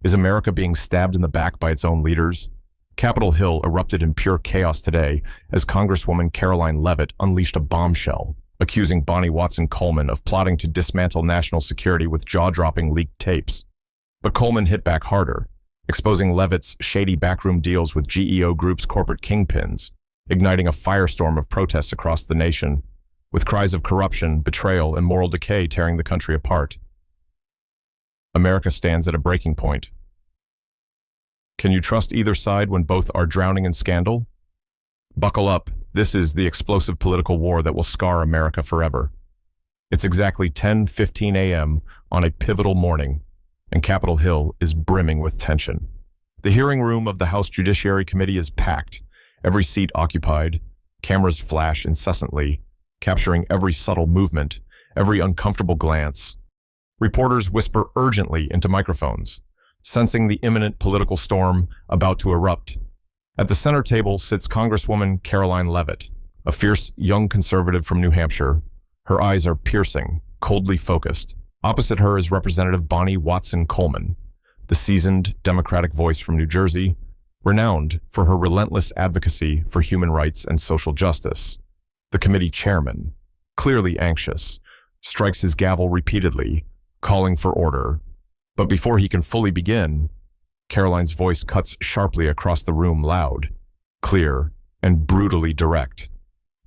Is America being stabbed in the back by its own leaders? Capitol Hill erupted in pure chaos today as Congresswoman Karoline Leavitt unleashed a bombshell, accusing Bonnie Watson Coleman of plotting to dismantle national security with jaw-dropping leaked tapes. But Coleman hit back harder, exposing Leavitt's shady backroom deals with GEO Group's corporate kingpins, igniting a firestorm of protests across the nation, with cries of corruption, betrayal, and moral decay tearing the country apart. America stands at a breaking point. Can you trust either side when both are drowning in scandal? Buckle up. This is the explosive political war that will scar America forever. It's exactly 10:15 a.m. on a pivotal morning, and Capitol Hill is brimming with tension. The hearing room of the House Judiciary Committee is packed, every seat occupied. Cameras flash incessantly, capturing every subtle movement, every uncomfortable glance. Reporters whisper urgently into microphones, sensing the imminent political storm about to erupt. At the center table sits Congresswoman Karoline Leavitt, a fierce young conservative from New Hampshire. Her eyes are piercing, coldly focused. Opposite her is Representative Bonnie Watson Coleman, the seasoned Democratic voice from New Jersey, renowned for her relentless advocacy for human rights and social justice. The committee chairman, clearly anxious, strikes his gavel repeatedly, calling for order. But before he can fully begin, Karoline's voice cuts sharply across the room, loud, clear, and brutally direct.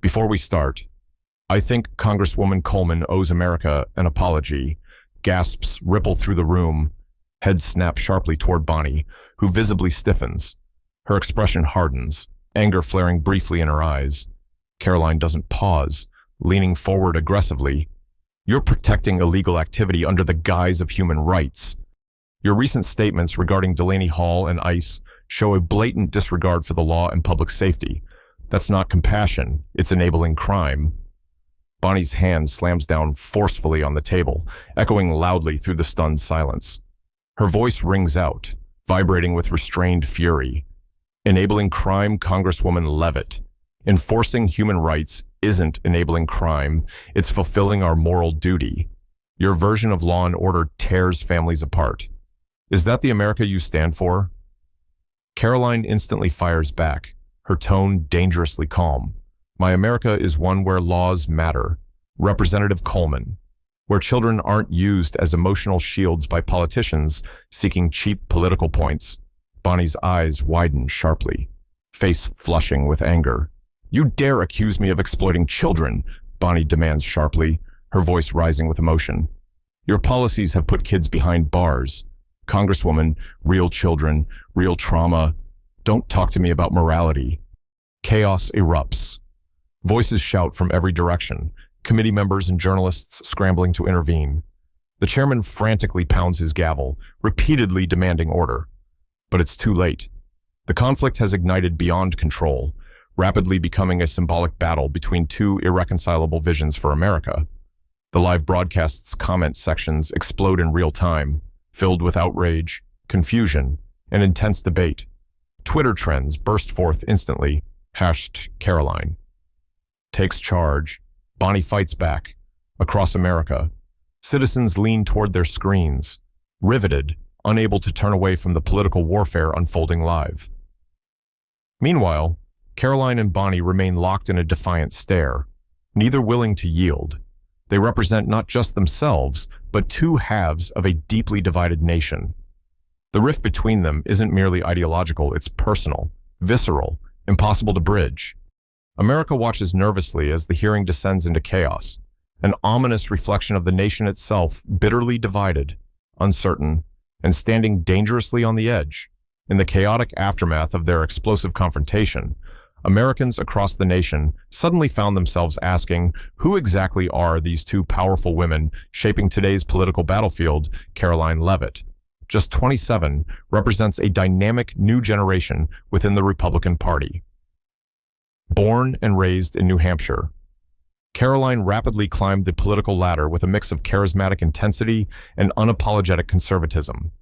Before we start, I think Congresswoman Coleman owes America an apology. Gasps ripple through the room. Head snaps sharply toward Bonnie, who visibly stiffens. Her expression hardens, anger flaring briefly in her eyes. Karoline doesn't pause, leaning forward aggressively. You're protecting illegal activity under the guise of human rights. Your recent statements regarding Delaney Hall and ICE show a blatant disregard for the law and public safety. That's not compassion, it's enabling crime. Bonnie's hand slams down forcefully on the table, echoing loudly through the stunned silence. Her voice rings out, vibrating with restrained fury. Enabling crime, Congresswoman Leavitt. Enforcing human rights isn't enabling crime, it's fulfilling our moral duty. Your version of law and order tears families apart. Is that the America you stand for? Karoline instantly fires back, her tone dangerously calm. My America is one where laws matter. Representative Coleman. Where children aren't used as emotional shields by politicians seeking cheap political points. Bonnie's eyes widen sharply, face flushing with anger. You dare accuse me of exploiting children, Bonnie demands sharply, her voice rising with emotion. Your policies have put kids behind bars. Congresswoman, real children, real trauma. Don't talk to me about morality. Chaos erupts. Voices shout from every direction, committee members and journalists scrambling to intervene. The chairman frantically pounds his gavel, repeatedly demanding order. But it's too late. The conflict has ignited beyond control, rapidly becoming a symbolic battle between two irreconcilable visions for America. The live broadcast's comment sections explode in real time, filled with outrage, confusion, and intense debate. Twitter trends burst forth instantly, #Karoline. Takes charge. Bonnie fights back. Across America, citizens lean toward their screens, riveted, unable to turn away from the political warfare unfolding live. Meanwhile, Karoline and Bonnie remain locked in a defiant stare, neither willing to yield. They represent not just themselves, but two halves of a deeply divided nation. The rift between them isn't merely ideological, it's personal, visceral, impossible to bridge. America watches nervously as the hearing descends into chaos, an ominous reflection of the nation itself, bitterly divided, uncertain, and standing dangerously on the edge. In the chaotic aftermath of their explosive confrontation, Americans across the nation suddenly found themselves asking, who exactly are these two powerful women shaping today's political battlefield? Karoline Leavitt, just 27, represents a dynamic new generation within the Republican Party. Born and raised in New Hampshire, Karoline rapidly climbed the political ladder with a mix of charismatic intensity and unapologetic conservatism.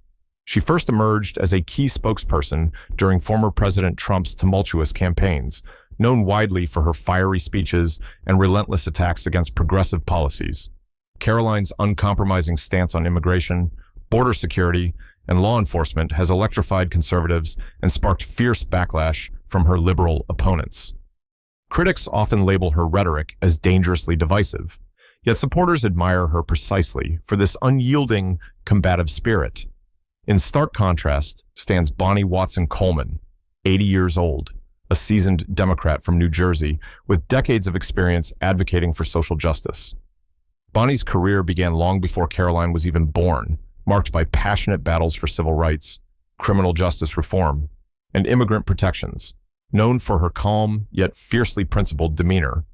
She first emerged as a key spokesperson during former President Trump's tumultuous campaigns, known widely for her fiery speeches and relentless attacks against progressive policies. Karoline's uncompromising stance on immigration, border security, and law enforcement has electrified conservatives and sparked fierce backlash from her liberal opponents. Critics often label her rhetoric as dangerously divisive, yet supporters admire her precisely for this unyielding, combative spirit. In stark contrast stands Bonnie Watson Coleman, 80 years old, a seasoned Democrat from New Jersey with decades of experience advocating for social justice. Bonnie's career began long before Karoline was even born, marked by passionate battles for civil rights, criminal justice reform, and immigrant protections. Known for her calm yet fiercely principled demeanor,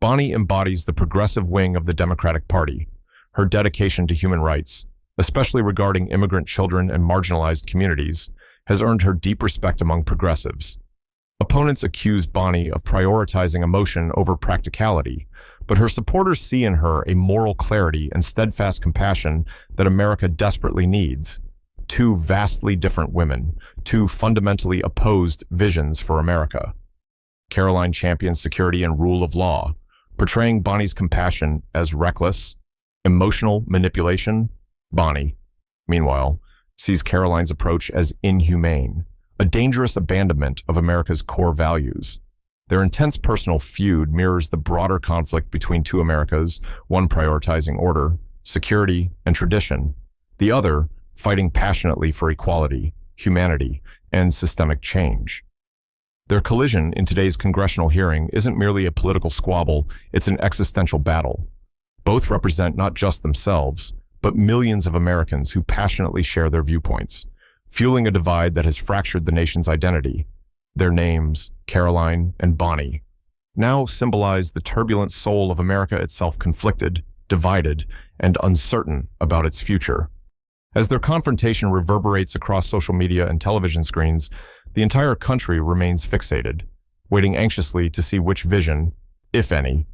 Bonnie embodies the progressive wing of the Democratic Party. Her dedication to human rights, especially regarding immigrant children and marginalized communities, has earned her deep respect among progressives. Opponents accuse Bonnie of prioritizing emotion over practicality, but her supporters see in her a moral clarity and steadfast compassion that America desperately needs. Two vastly different women, two fundamentally opposed visions for America. Karoline champions security and rule of law, portraying Bonnie's compassion as reckless, emotional manipulation. Bonnie, meanwhile, sees Karoline's approach as inhumane, a dangerous abandonment of America's core values. Their intense personal feud mirrors the broader conflict between two Americas, one prioritizing order, security, and tradition, the other fighting passionately for equality, humanity, and systemic change. Their collision in today's congressional hearing isn't merely a political squabble, it's an existential battle. Both represent not just themselves, but millions of Americans who passionately share their viewpoints, fueling a divide that has fractured the nation's identity. Their names, Karoline and Bonnie, now symbolize the turbulent soul of America itself, conflicted, divided, and uncertain about its future. As their confrontation reverberates across social media and television screens, the entire country remains fixated, waiting anxiously to see which vision, if any,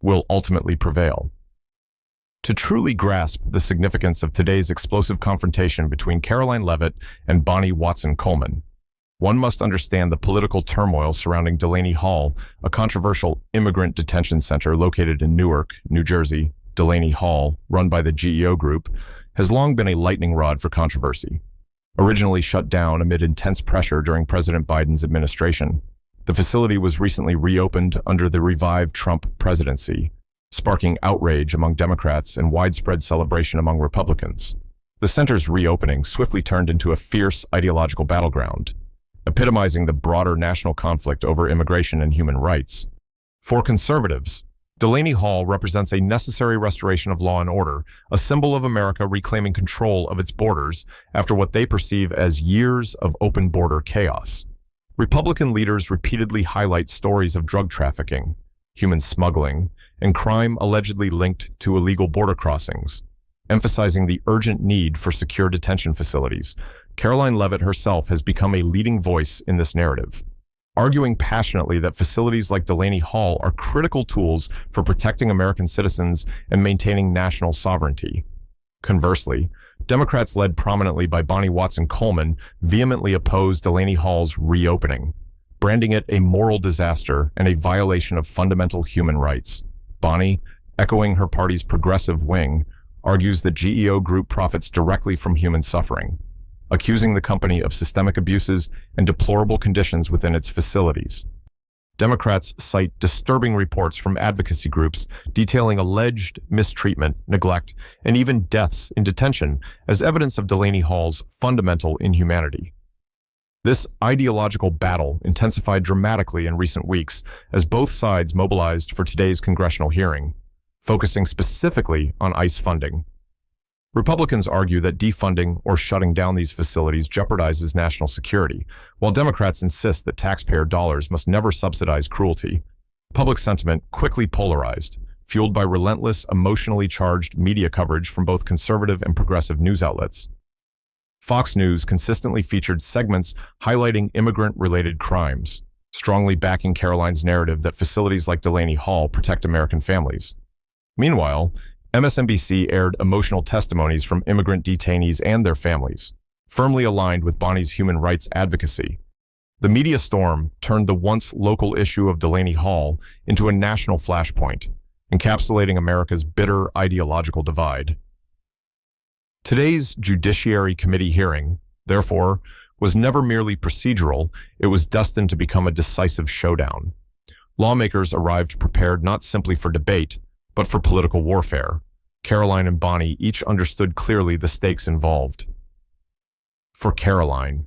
will ultimately prevail. To truly grasp the significance of today's explosive confrontation between Karoline Leavitt and Bonnie Watson Coleman, one must understand the political turmoil surrounding Delaney Hall, a controversial immigrant detention center located in Newark, New Jersey. Delaney Hall, run by the GEO group, has long been a lightning rod for controversy. Originally shut down amid intense pressure during President Biden's administration, the facility was recently reopened under the revived Trump presidency, sparking outrage among Democrats and widespread celebration among Republicans. The center's reopening swiftly turned into a fierce ideological battleground, epitomizing the broader national conflict over immigration and human rights. For conservatives, Delaney Hall represents a necessary restoration of law and order, a symbol of America reclaiming control of its borders after what they perceive as years of open border chaos. Republican leaders repeatedly highlight stories of drug trafficking, human smuggling, and crime allegedly linked to illegal border crossings, emphasizing the urgent need for secure detention facilities. Karoline Leavitt herself has become a leading voice in this narrative, arguing passionately that facilities like Delaney Hall are critical tools for protecting American citizens and maintaining national sovereignty. Conversely, Democrats led prominently by Bonnie Watson Coleman vehemently opposed Delaney Hall's reopening, branding it a moral disaster and a violation of fundamental human rights. Bonnie, echoing her party's progressive wing, argues that GEO Group profits directly from human suffering, accusing the company of systemic abuses and deplorable conditions within its facilities. Democrats cite disturbing reports from advocacy groups detailing alleged mistreatment, neglect, and even deaths in detention as evidence of Delaney Hall's fundamental inhumanity. This ideological battle intensified dramatically in recent weeks as both sides mobilized for today's congressional hearing, focusing specifically on ICE funding. Republicans argue that defunding or shutting down these facilities jeopardizes national security, while Democrats insist that taxpayer dollars must never subsidize cruelty. Public sentiment quickly polarized, fueled by relentless, emotionally charged media coverage from both conservative and progressive news outlets. Fox News consistently featured segments highlighting immigrant-related crimes, strongly backing Karoline's narrative that facilities like Delaney Hall protect American families. Meanwhile, MSNBC aired emotional testimonies from immigrant detainees and their families, firmly aligned with Bonnie's human rights advocacy. The media storm turned the once local issue of Delaney Hall into a national flashpoint, encapsulating America's bitter ideological divide. Today's Judiciary Committee hearing, therefore, was never merely procedural, it was destined to become a decisive showdown. Lawmakers arrived prepared not simply for debate, but for political warfare. Karoline and Bonnie each understood clearly the stakes involved. For Karoline,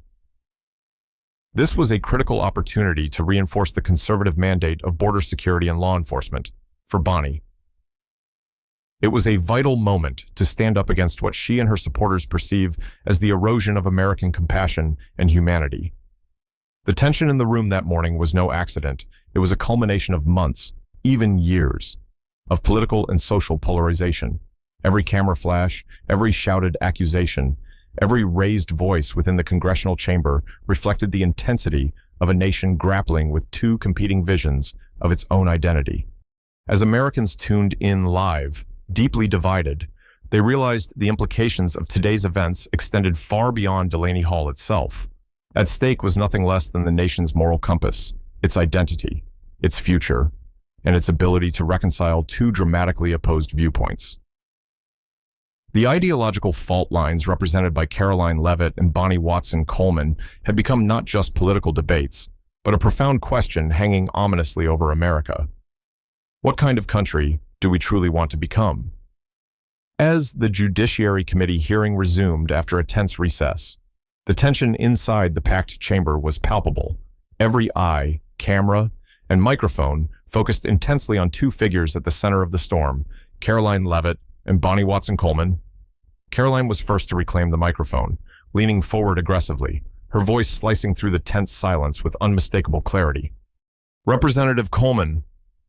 this was a critical opportunity to reinforce the conservative mandate of border security and law enforcement. For Bonnie, it was a vital moment to stand up against what she and her supporters perceive as the erosion of American compassion and humanity. The tension in the room that morning was no accident. It was a culmination of months, even years, of political and social polarization. Every camera flash, every shouted accusation, every raised voice within the congressional chamber reflected the intensity of a nation grappling with two competing visions of its own identity. As Americans tuned in live, deeply divided, they realized the implications of today's events extended far beyond Delaney Hall itself. At stake was nothing less than the nation's moral compass, its identity, its future, and its ability to reconcile two dramatically opposed viewpoints. The ideological fault lines represented by Karoline Leavitt and Bonnie Watson Coleman had become not just political debates, but a profound question hanging ominously over America. What kind of country do we truly want to become? As the Judiciary Committee hearing resumed after a tense recess, the tension inside the packed chamber was palpable. Every eye, camera, and microphone focused intensely on two figures at the center of the storm, Karoline Leavitt and Bonnie Watson Coleman. Karoline was first to reclaim the microphone, leaning forward aggressively, her voice slicing through the tense silence with unmistakable clarity. "Representative Coleman,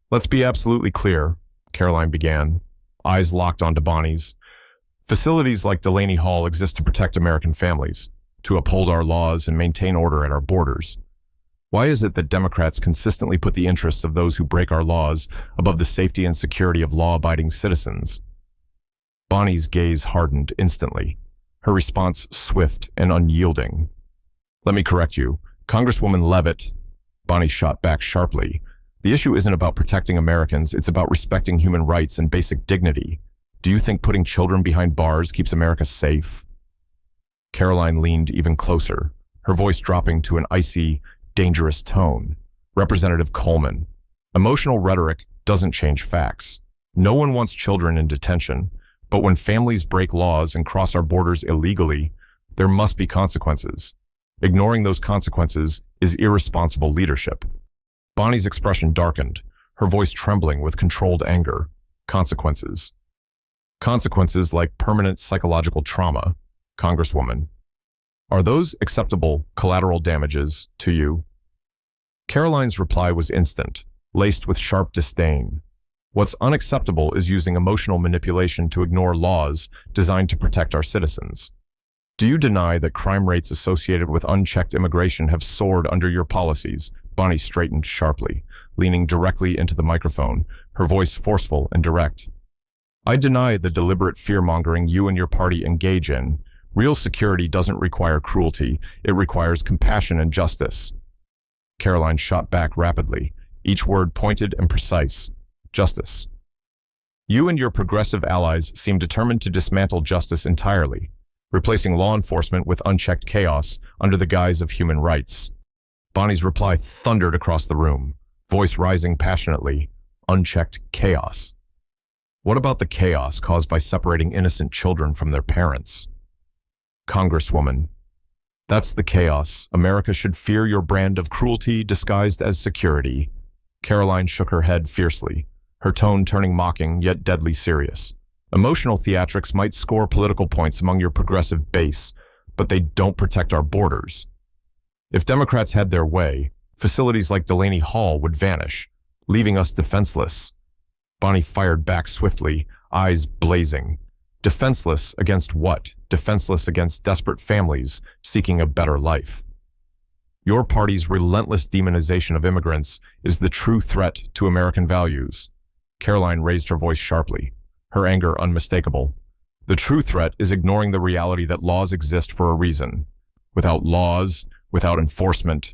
let's be absolutely clear," Karoline began, eyes locked onto Bonnie's. "Facilities like Delaney Hall exist to protect American families, to uphold our laws and maintain order at our borders. Why is it that Democrats consistently put the interests of those who break our laws above the safety and security of law-abiding citizens?" Bonnie's gaze hardened instantly, her response swift and unyielding. "Let me correct you. Congresswoman Leavitt," Bonnie shot back sharply. "The issue isn't about protecting Americans, it's about respecting human rights and basic dignity. Do you think putting children behind bars keeps America safe?" Karoline leaned even closer, her voice dropping to an icy, dangerous tone. "Representative Coleman, emotional rhetoric doesn't change facts. No one wants children in detention, but when families break laws and cross our borders illegally, there must be consequences. Ignoring those consequences is irresponsible leadership." Bonnie's expression darkened, her voice trembling with controlled anger. "Consequences. Consequences like permanent psychological trauma, Congresswoman. Are those acceptable collateral damages to you?" Karoline's reply was instant, laced with sharp disdain. "What's unacceptable is using emotional manipulation to ignore laws designed to protect our citizens. Do you deny that crime rates associated with unchecked immigration have soared under your policies?" Bonnie straightened sharply, leaning directly into the microphone, her voice forceful and direct. "I deny the deliberate fear-mongering you and your party engage in. Real security doesn't require cruelty, it requires compassion and justice." Karoline shot back rapidly, each word pointed and precise. "Justice. You and your progressive allies seem determined to dismantle justice entirely, replacing law enforcement with unchecked chaos under the guise of human rights." Bonnie's reply thundered across the room, voice rising passionately. "Unchecked chaos. What about the chaos caused by separating innocent children from their parents?" "Congresswoman, that's the chaos. America should fear your brand of cruelty disguised as security." Karoline shook her head fiercely, her tone turning mocking yet deadly serious. "Emotional theatrics might score political points among your progressive base, but they don't protect our borders. If Democrats had their way, facilities like Delaney Hall would vanish, leaving us defenseless." Bonnie fired back swiftly, eyes blazing. "Defenseless against what? Defenseless against desperate families seeking a better life. Your party's relentless demonization of immigrants is the true threat to American values." Karoline raised her voice sharply, her anger unmistakable. "The true threat is ignoring the reality that laws exist for a reason. Without laws, without enforcement,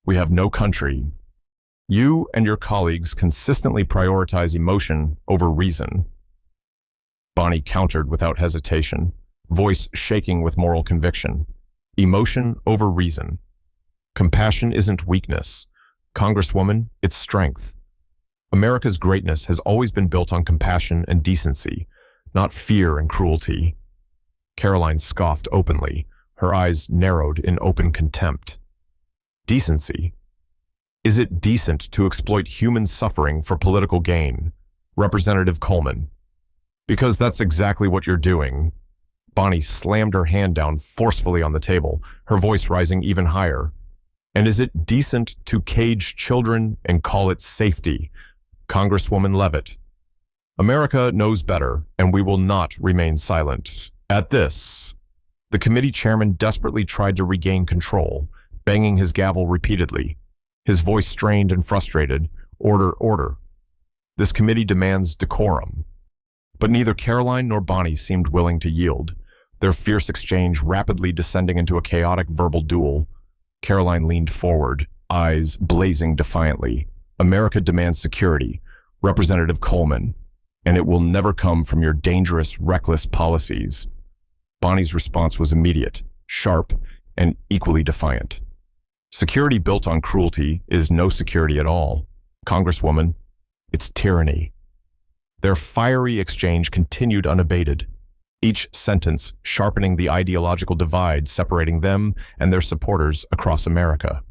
we have no country. You and your colleagues consistently prioritize emotion over reason." Bonnie countered without hesitation, voice shaking with moral conviction. Emotion over reason. Compassion isn't weakness. Congresswoman, it's strength. America's greatness has always been built on compassion and decency, not fear and cruelty. Karoline scoffed openly, her eyes narrowed in open contempt. Decency? Is it decent to exploit human suffering for political gain? Representative Coleman. Because that's exactly what you're doing. Bonnie slammed her hand down forcefully on the table, her voice rising even higher. And is it decent to cage children and call it safety? Congresswoman Leavitt. America knows better, and we will not remain silent. At this, the committee chairman desperately tried to regain control, banging his gavel repeatedly, his voice strained and frustrated. Order, order. This committee demands decorum. But neither Karoline nor Bonnie seemed willing to yield, their fierce exchange rapidly descending into a chaotic verbal duel. Karoline leaned forward, eyes blazing defiantly. America demands security, Representative Coleman, and it will never come from your dangerous, reckless policies. Bonnie's response was immediate, sharp, and equally defiant. Security built on cruelty is no security at all. Congresswoman, it's tyranny. Their fiery exchange continued unabated, each sentence sharpening the ideological divide separating them and their supporters across America.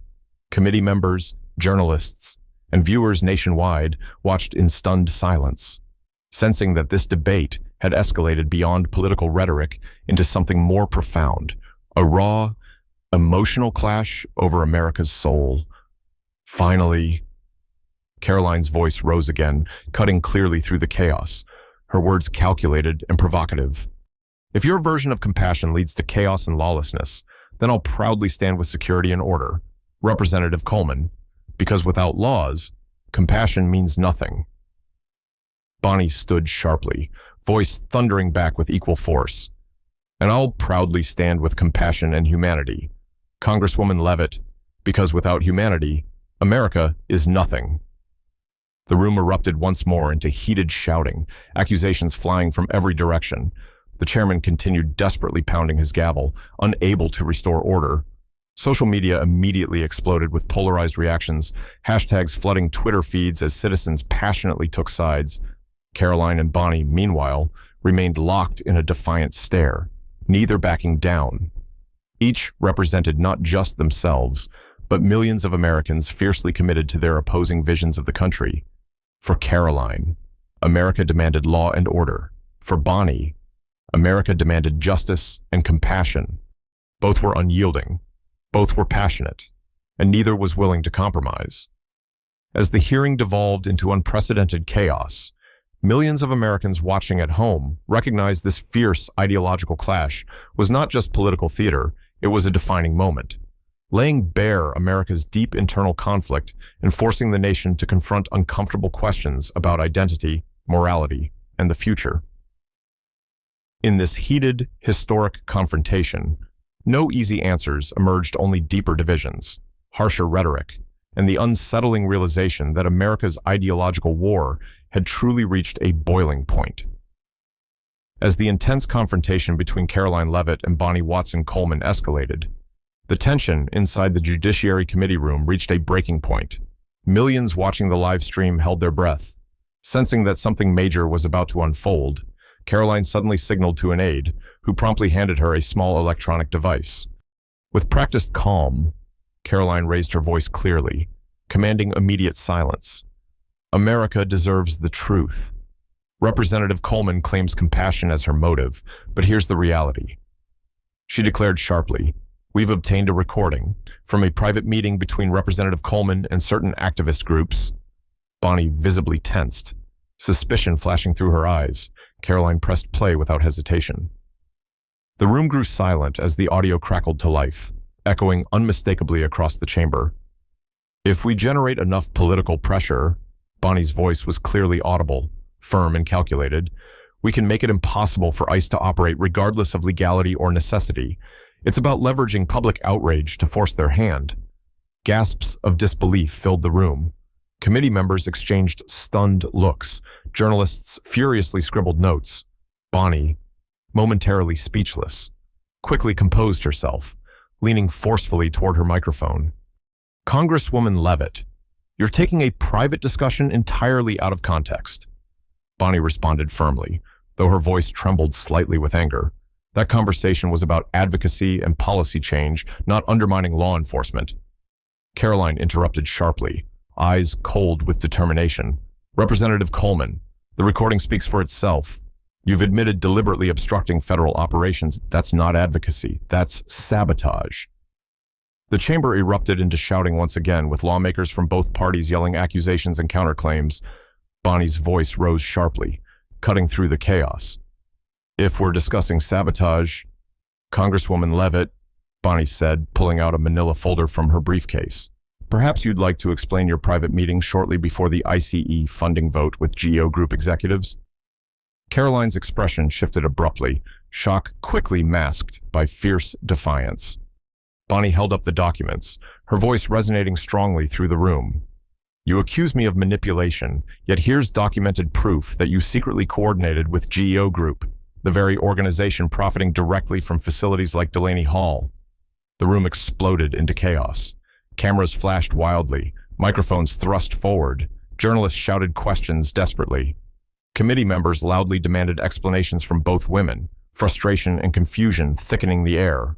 Committee members, journalists, and viewers nationwide watched in stunned silence, sensing that this debate had escalated beyond political rhetoric into something more profound, a raw, emotional clash over America's soul. Finally, Karoline's voice rose again, cutting clearly through the chaos, her words calculated and provocative. If your version of compassion leads to chaos and lawlessness, then I'll proudly stand with security and order, Representative Coleman, because without laws, compassion means nothing. Bonnie stood sharply, voice thundering back with equal force. And I'll proudly stand with compassion and humanity, Congresswoman Leavitt, because without humanity, America is nothing. The room erupted once more into heated shouting, accusations flying from every direction. The chairman continued desperately pounding his gavel, unable to restore order. Social media immediately exploded with polarized reactions, hashtags flooding Twitter feeds as citizens passionately took sides. Karoline and Bonnie, meanwhile, remained locked in a defiant stare, neither backing down. Each represented not just themselves, but millions of Americans fiercely committed to their opposing visions of the country. For Karoline, America demanded law and order. For Bonnie, America demanded justice and compassion. Both were unyielding, both were passionate, and neither was willing to compromise. As the hearing devolved into unprecedented chaos, millions of Americans watching at home recognized this fierce ideological clash was not just political theater, it was a defining moment, laying bare America's deep internal conflict and forcing the nation to confront uncomfortable questions about identity, morality, and the future. In this heated, historic confrontation, no easy answers emerged, only deeper divisions, harsher rhetoric, and the unsettling realization that America's ideological war had truly reached a boiling point. As the intense confrontation between Karoline Leavitt and Bonnie Watson Coleman escalated, the tension inside the Judiciary Committee room reached a breaking point. Millions watching the live stream held their breath. Sensing that something major was about to unfold, Karoline suddenly signaled to an aide, who promptly handed her a small electronic device. With practiced calm, Karoline raised her voice clearly, commanding immediate silence. America deserves the truth. Representative Coleman claims compassion as her motive, but here's the reality. She declared sharply, "We've obtained a recording from a private meeting between Representative Coleman and certain activist groups." Bonnie visibly tensed, suspicion flashing through her eyes. Karoline pressed play without hesitation. The room grew silent as the audio crackled to life, echoing unmistakably across the chamber. "If we generate enough political pressure," Bonnie's voice was clearly audible, firm and calculated, "we can make it impossible for ICE to operate regardless of legality or necessity. It's about leveraging public outrage to force their hand." Gasps of disbelief filled the room. Committee members exchanged stunned looks. Journalists furiously scribbled notes. Bonnie, momentarily speechless, quickly composed herself, leaning forcefully toward her microphone. "Congresswoman Leavitt, you're taking a private discussion entirely out of context." Bonnie responded firmly, though her voice trembled slightly with anger. That conversation was about advocacy and policy change, not undermining law enforcement. Karoline interrupted sharply, eyes cold with determination. "Representative Coleman, the recording speaks for itself. You've admitted deliberately obstructing federal operations. That's not advocacy. That's sabotage." The chamber erupted into shouting once again, with lawmakers from both parties yelling accusations and counterclaims. Bonnie's voice rose sharply, cutting through the chaos. "If we're discussing sabotage, Congresswoman Leavitt," Bonnie said, pulling out a manila folder from her briefcase, "perhaps you'd like to explain your private meeting shortly before the ICE funding vote with GEO group executives." Karoline's expression shifted abruptly, shock quickly masked by fierce defiance. Bonnie held up the documents, her voice resonating strongly through the room. "You accuse me of manipulation, yet here's documented proof that you secretly coordinated with GEO Group, the very organization profiting directly from facilities like Delaney Hall." The room exploded into chaos. Cameras flashed wildly, microphones thrust forward, journalists shouted questions desperately. Committee members loudly demanded explanations from both women, frustration and confusion thickening the air.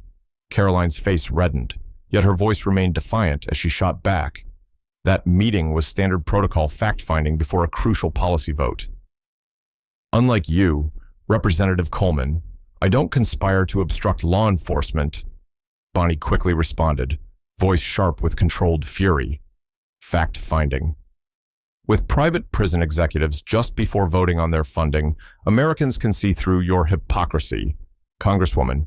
Karoline's face reddened, yet her voice remained defiant as she shot back. That meeting was standard protocol fact-finding before a crucial policy vote. "Unlike you, Representative Coleman, I don't conspire to obstruct law enforcement," Bonnie quickly responded, voice sharp with controlled fury. "Fact-finding. With private prison executives just before voting on their funding, Americans can see through your hypocrisy, Congresswoman."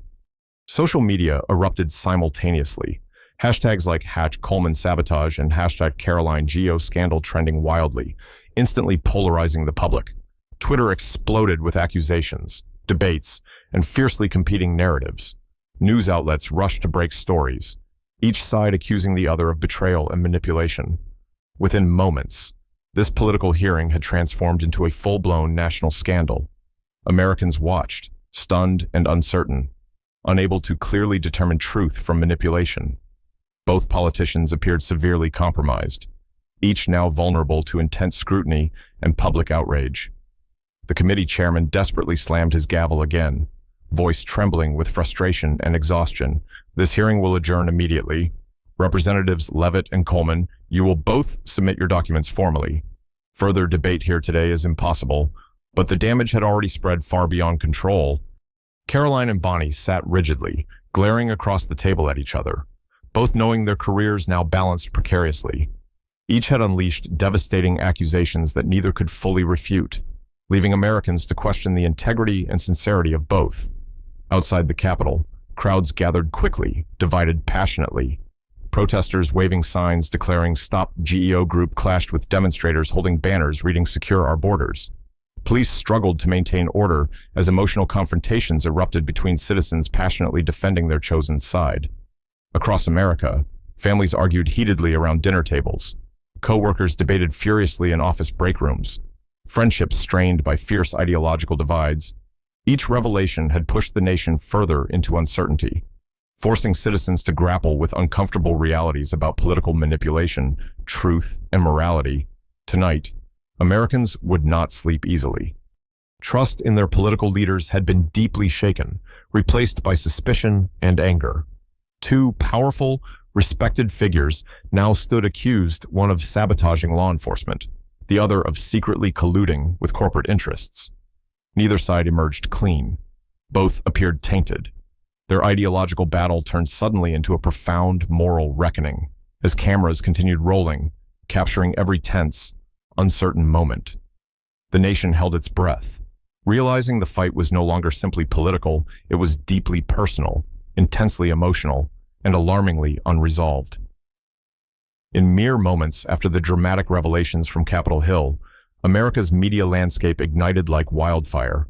Social media erupted simultaneously. Hashtags like #ColemanSabotage and #CarolineGeo scandal trending wildly, instantly polarizing the public. Twitter exploded with accusations, debates, and fiercely competing narratives. News outlets rushed to break stories, each side accusing the other of betrayal and manipulation. Within moments, this political hearing had transformed into a full-blown national scandal. Americans watched, stunned and uncertain, unable to clearly determine truth from manipulation. Both politicians appeared severely compromised, each now vulnerable to intense scrutiny and public outrage. The committee chairman desperately slammed his gavel again, voice trembling with frustration and exhaustion. "This hearing will adjourn immediately. Representatives Leavitt and Coleman, you will both submit your documents formally. Further debate here today is impossible, but the damage had already spread far beyond control." Karoline and Bonnie sat rigidly, glaring across the table at each other, both knowing their careers now balanced precariously. Each had unleashed devastating accusations that neither could fully refute, leaving Americans to question the integrity and sincerity of both. Outside the Capitol, crowds gathered quickly, divided passionately. Protesters waving signs declaring "Stop GEO Group" clashed with demonstrators holding banners reading "Secure our borders." Police struggled to maintain order as emotional confrontations erupted between citizens passionately defending their chosen side. Across America, families argued heatedly around dinner tables. Co-workers debated furiously in office break rooms. Friendships strained by fierce ideological divides. Each revelation had pushed the nation further into uncertainty, forcing citizens to grapple with uncomfortable realities about political manipulation, truth, and morality. Tonight, Americans would not sleep easily. Trust in their political leaders had been deeply shaken, replaced by suspicion and anger. Two powerful, respected figures now stood accused, one of sabotaging law enforcement, the other of secretly colluding with corporate interests. Neither side emerged clean. Both appeared tainted. Their ideological battle turned suddenly into a profound moral reckoning as cameras continued rolling, capturing every tense, uncertain moment. The nation held its breath, realizing the fight was no longer simply political, it was deeply personal, intensely emotional, and alarmingly unresolved. In mere moments after the dramatic revelations from Capitol Hill, America's media landscape ignited like wildfire.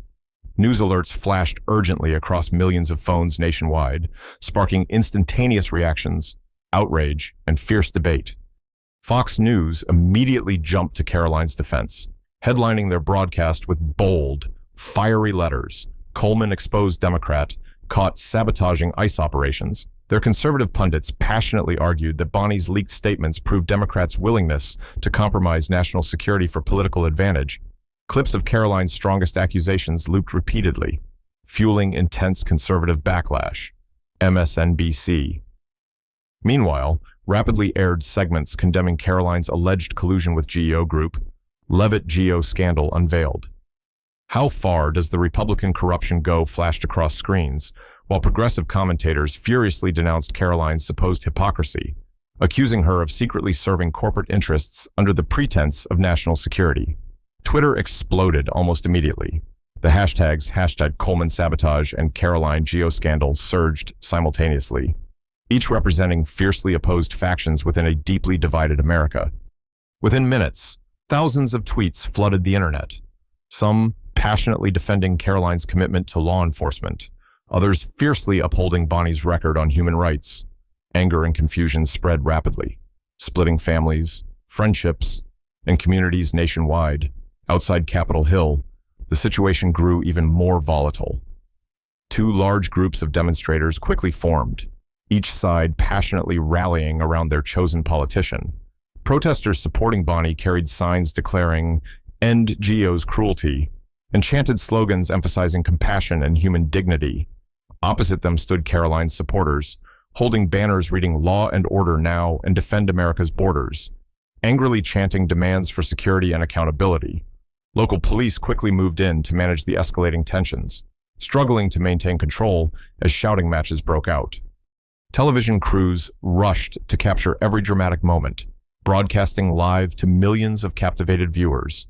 News alerts flashed urgently across millions of phones nationwide, sparking instantaneous reactions, outrage, and fierce debate. Fox News immediately jumped to Karoline's defense, headlining their broadcast with bold, fiery letters, Coleman, exposed Democrat, caught sabotaging ICE operations. Their conservative pundits passionately argued that Bonnie's leaked statements proved Democrats' willingness to compromise national security for political advantage. Clips of Karoline's strongest accusations looped repeatedly, fueling intense conservative backlash. MSNBC. Meanwhile, rapidly aired segments condemning Karoline's alleged collusion with GEO Group, Leavitt GEO scandal unveiled. How far does the Republican corruption go flashed across screens, while progressive commentators furiously denounced Karoline's supposed hypocrisy, accusing her of secretly serving corporate interests under the pretense of national security. Twitter exploded almost immediately. The hashtags #Coleman sabotage and Karoline GEO scandal surged simultaneously, each representing fiercely opposed factions within a deeply divided America. Within minutes, thousands of tweets flooded the internet, some passionately defending Karoline's commitment to law enforcement, others fiercely upholding Bonnie's record on human rights. Anger and confusion spread rapidly, splitting families, friendships, and communities nationwide. Outside Capitol Hill, the situation grew even more volatile. Two large groups of demonstrators quickly formed, each side passionately rallying around their chosen politician. Protesters supporting Bonnie carried signs declaring, "End GEO's cruelty," and chanted slogans emphasizing compassion and human dignity. Opposite them stood Karoline's supporters, holding banners reading "Law and Order Now" and "Defend America's Borders," angrily chanting demands for security and accountability. Local police quickly moved in to manage the escalating tensions, struggling to maintain control as shouting matches broke out. Television crews rushed to capture every dramatic moment, broadcasting live to millions of captivated viewers.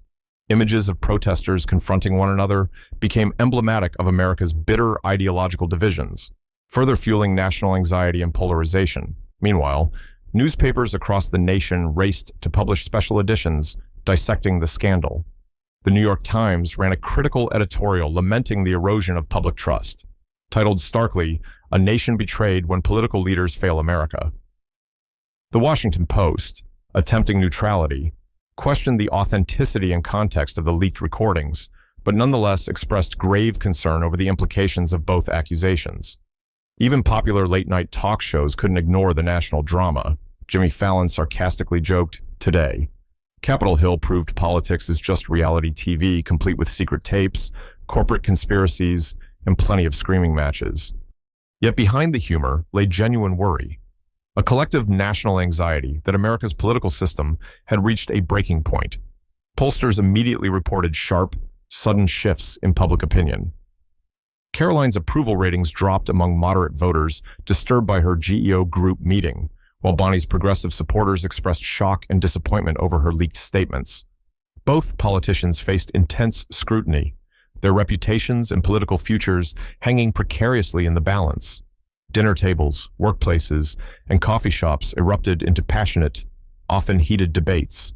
Images of protesters confronting one another became emblematic of America's bitter ideological divisions, further fueling national anxiety and polarization. Meanwhile, newspapers across the nation raced to publish special editions dissecting the scandal. The New York Times ran a critical editorial lamenting the erosion of public trust, titled starkly, "A Nation Betrayed When Political Leaders Fail America." The Washington Post, attempting neutrality, questioned the authenticity and context of the leaked recordings, but nonetheless expressed grave concern over the implications of both accusations. Even popular late-night talk shows couldn't ignore the national drama. Jimmy Fallon sarcastically joked, "Today, Capitol Hill proved politics is just reality TV, complete with secret tapes, corporate conspiracies, and plenty of screaming matches." Yet behind the humor lay genuine worry, a collective national anxiety that America's political system had reached a breaking point. Pollsters immediately reported sharp, sudden shifts in public opinion. Karoline's approval ratings dropped among moderate voters disturbed by her GEO group meeting, while Bonnie's progressive supporters expressed shock and disappointment over her leaked statements. Both politicians faced intense scrutiny, their reputations and political futures hanging precariously in the balance. Dinner tables, workplaces, and coffee shops erupted into passionate, often heated debates.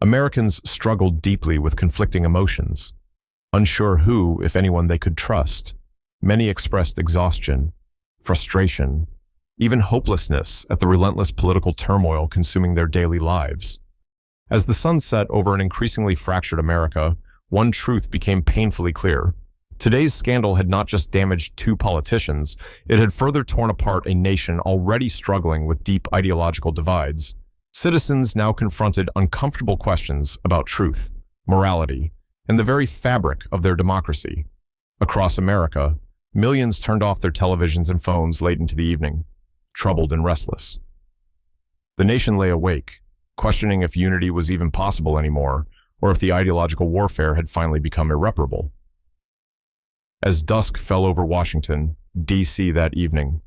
Americans struggled deeply with conflicting emotions, unsure who, if anyone, they could trust. Many expressed exhaustion, frustration, even hopelessness at the relentless political turmoil consuming their daily lives. As the sun set over an increasingly fractured America, one truth became painfully clear. Today's scandal had not just damaged two politicians, it had further torn apart a nation already struggling with deep ideological divides. Citizens now confronted uncomfortable questions about truth, morality, and the very fabric of their democracy. Across America, millions turned off their televisions and phones late into the evening, troubled and restless. The nation lay awake, questioning if unity was even possible anymore, or if the ideological warfare had finally become irreparable. As dusk fell over Washington, D.C. that evening,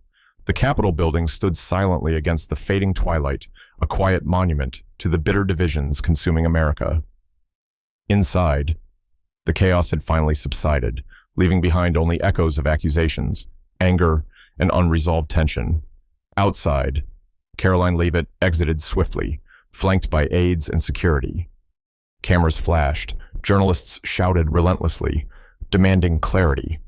the Capitol building stood silently against the fading twilight, a quiet monument to the bitter divisions consuming America. Inside, the chaos had finally subsided, leaving behind only echoes of accusations, anger, and unresolved tension. Outside, Karoline Leavitt exited swiftly, flanked by aides and security. Cameras flashed, journalists shouted relentlessly, demanding clarity.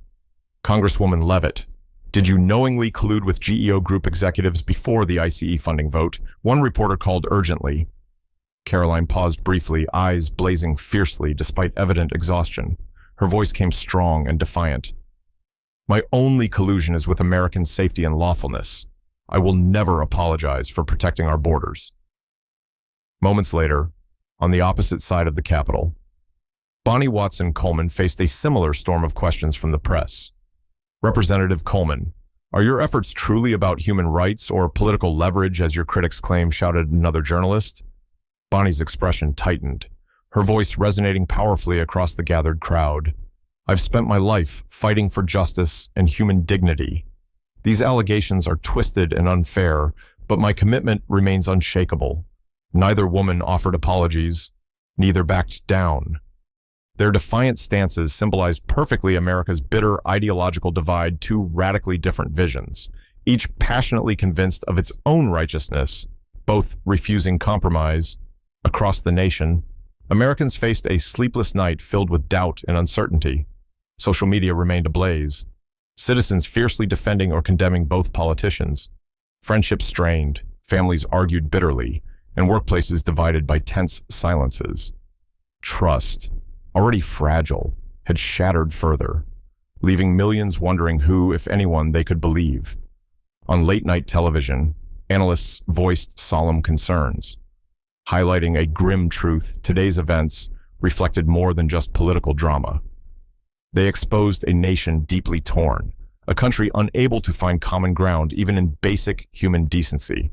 "Congresswoman Leavitt, did you knowingly collude with GEO Group executives before the ICE funding vote?" one reporter called urgently. Karoline paused briefly, eyes blazing fiercely despite evident exhaustion. Her voice came strong and defiant. My only collusion is with American safety and lawfulness. I will never apologize for protecting our borders. Moments later, on the opposite side of the Capitol, Bonnie Watson Coleman faced a similar storm of questions from the press. Representative Coleman, are your efforts truly about human rights or political leverage, as your critics claim, shouted another journalist. Bonnie's expression tightened, her voice resonating powerfully across the gathered crowd. I've spent my life fighting for justice and human dignity. These allegations are twisted and unfair, but my commitment remains unshakable. Neither woman offered apologies, neither backed down. Their defiant stances symbolized perfectly America's bitter ideological divide, two radically different visions, each passionately convinced of its own righteousness, both refusing compromise. Across the nation, Americans faced a sleepless night filled with doubt and uncertainty. Social media remained ablaze, citizens fiercely defending or condemning both politicians. Friendships strained, families argued bitterly, and workplaces divided by tense silences. Trust, already fragile, had shattered further, leaving millions wondering who, if anyone, they could believe. On late-night television, analysts voiced solemn concerns. Highlighting a grim truth, today's events reflected more than just political drama. They exposed a nation deeply torn, a country unable to find common ground even in basic human decency.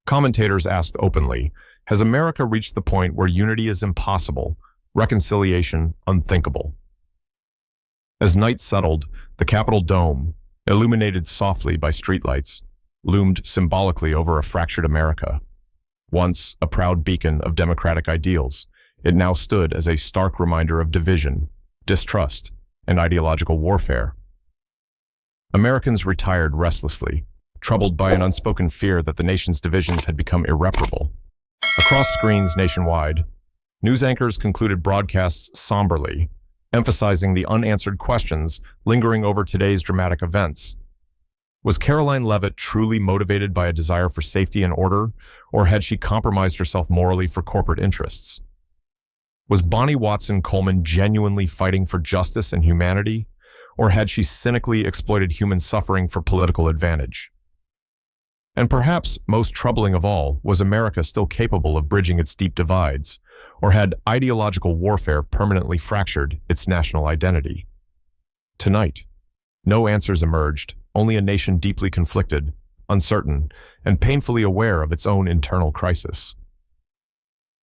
Commentators asked openly, has America reached the point where unity is impossible, reconciliation unthinkable? As night settled, the Capitol dome, illuminated softly by streetlights, loomed symbolically over a fractured America. Once a proud beacon of democratic ideals, it now stood as a stark reminder of division, distrust, and ideological warfare. Americans retired restlessly, troubled by an unspoken fear that the nation's divisions had become irreparable. Across screens nationwide, news anchors concluded broadcasts somberly, emphasizing the unanswered questions lingering over today's dramatic events. Was Karoline Leavitt truly motivated by a desire for safety and order, or had she compromised herself morally for corporate interests? Was Bonnie Watson Coleman genuinely fighting for justice and humanity, or had she cynically exploited human suffering for political advantage? And perhaps most troubling of all, was America still capable of bridging its deep divides, or had ideological warfare permanently fractured its national identity? Tonight, no answers emerged, only a nation deeply conflicted, uncertain, and painfully aware of its own internal crisis.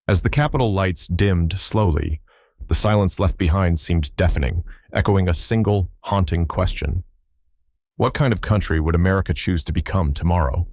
As the Capitol lights dimmed slowly, the silence left behind seemed deafening, echoing a single, haunting question. What kind of country would America choose to become tomorrow?